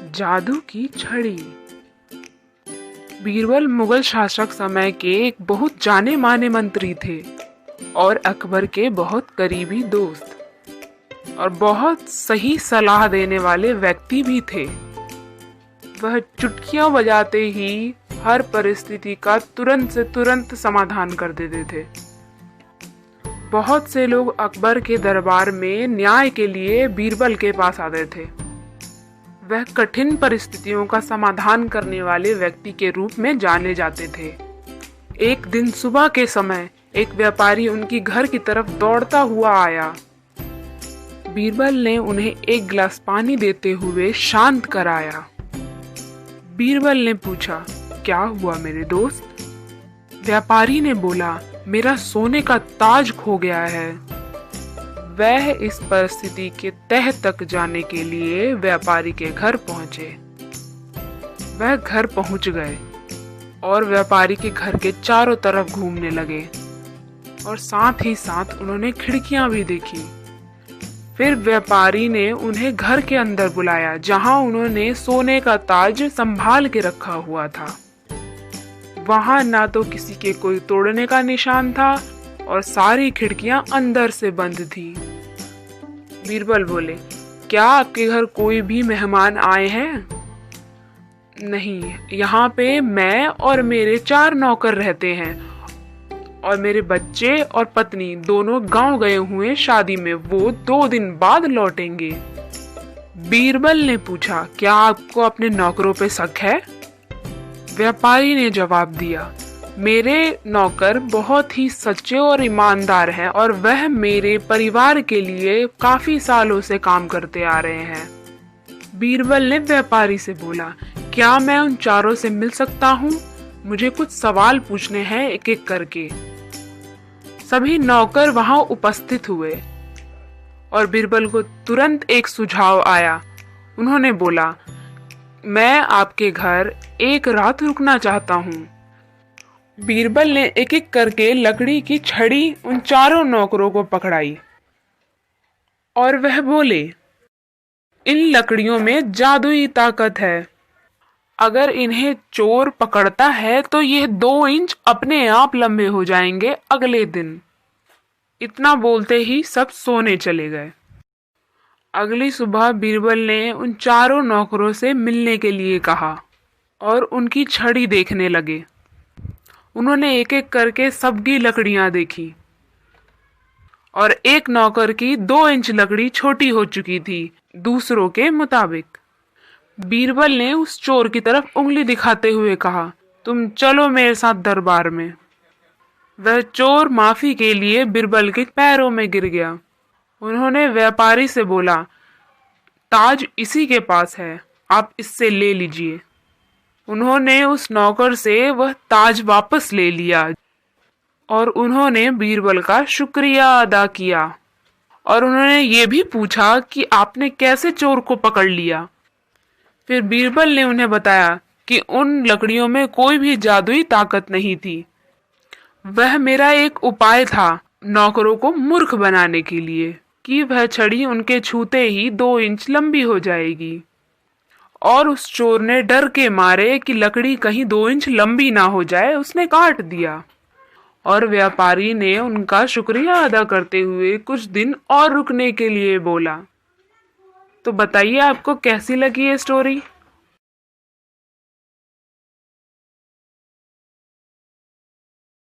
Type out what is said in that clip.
जादू की छड़ी। बीरबल मुगल शासक समय के एक बहुत जाने माने मंत्री थे और अकबर के बहुत करीबी दोस्त और बहुत सही सलाह देने वाले व्यक्ति भी थे। वह चुटकियां बजाते ही हर परिस्थिति का तुरंत से तुरंत समाधान कर देते थे। बहुत से लोग अकबर के दरबार में न्याय के लिए बीरबल के पास आते थे। वह कठिन परिस्थितियों का समाधान करने वाले व्यक्ति के रूप में जाने जाते थे। एक दिन सुबह के समय एक व्यापारी उनकी घर की तरफ दौड़ता हुआ आया। बीरबल ने उन्हें एक गिलास पानी देते हुए शांत कराया। बीरबल ने पूछा, क्या हुआ मेरे दोस्त? व्यापारी ने बोला, मेरा सोने का ताज खो गया है। वह इस परिस्थिति के तह तक जाने के लिए व्यापारी के घर पहुंचे। वह घर पहुंच गए और व्यापारी के घर के चारों तरफ घूमने लगे और साथ ही साथ उन्होंने खिड़कियां भी देखी। फिर व्यापारी ने उन्हें घर के अंदर बुलाया, जहां उन्होंने सोने का ताज संभाल के रखा हुआ था। वहां ना तो किसी के कोई तोड़ने का निशान था और सारी खिड़कियां अंदर से बंद थी। बीरबल बोले, क्या आपके घर कोई भी मेहमान आए हैं? नहीं, यहाँ पे मैं और मेरे 4 नौकर रहते हैं और मेरे बच्चे और पत्नी दोनों गांव गए हुए शादी में। वो 2 दिन बाद लौटेंगे। बीरबल ने पूछा, क्या आपको अपने नौकरों पे शक है? व्यापारी ने जवाब दिया, मेरे नौकर बहुत ही सच्चे और ईमानदार हैं और वह मेरे परिवार के लिए काफी सालों से काम करते आ रहे हैं। बीरबल ने व्यापारी से बोला, क्या मैं उन चारों से मिल सकता हूँ? मुझे कुछ सवाल पूछने हैं एक एक करके। सभी नौकर वहां उपस्थित हुए और बीरबल को तुरंत एक सुझाव आया। उन्होंने बोला, मैं आपके घर एक रात रुकना चाहता हूँ। बीरबल ने एक एक करके लकड़ी की छड़ी उन चारों नौकरों को पकड़ाई और वह बोले, इन लकड़ियों में जादुई ताकत है। अगर इन्हें चोर पकड़ता है तो ये 2 इंच अपने आप लंबे हो जाएंगे अगले दिन। इतना बोलते ही सब सोने चले गए। अगली सुबह बीरबल ने उन चारों नौकरों से मिलने के लिए कहा और उनकी छड़ी देखने लगे। उन्होंने एक एक करके सबकी लकड़ियां देखी और एक नौकर की 2 इंच लकड़ी छोटी हो चुकी थी दूसरों के मुताबिक। बीरबल ने उस चोर की तरफ उंगली दिखाते हुए कहा, तुम चलो मेरे साथ दरबार में। वह चोर माफी के लिए बीरबल के पैरों में गिर गया। उन्होंने व्यापारी से बोला, ताज इसी के पास है, आप इससे ले लीजिए। उन्होंने उस नौकर से वह ताज वापस ले लिया और उन्होंने बीरबल का शुक्रिया अदा किया और उन्होंने ये भी पूछा कि आपने कैसे चोर को पकड़ लिया। फिर बीरबल ने उन्हें बताया कि उन लकड़ियों में कोई भी जादुई ताकत नहीं थी। वह मेरा एक उपाय था नौकरों को मूर्ख बनाने के लिए कि वह छड़ी उनके छूते ही 2 इंच लंबी हो जाएगी। और उस चोर ने डर के मारे कि लकड़ी कहीं 2 इंच लंबी ना हो जाए, उसने काट दिया। और व्यापारी ने उनका शुक्रिया अदा करते हुए कुछ दिन और रुकने के लिए बोला। तो बताइए, आपको कैसी लगी ये स्टोरी?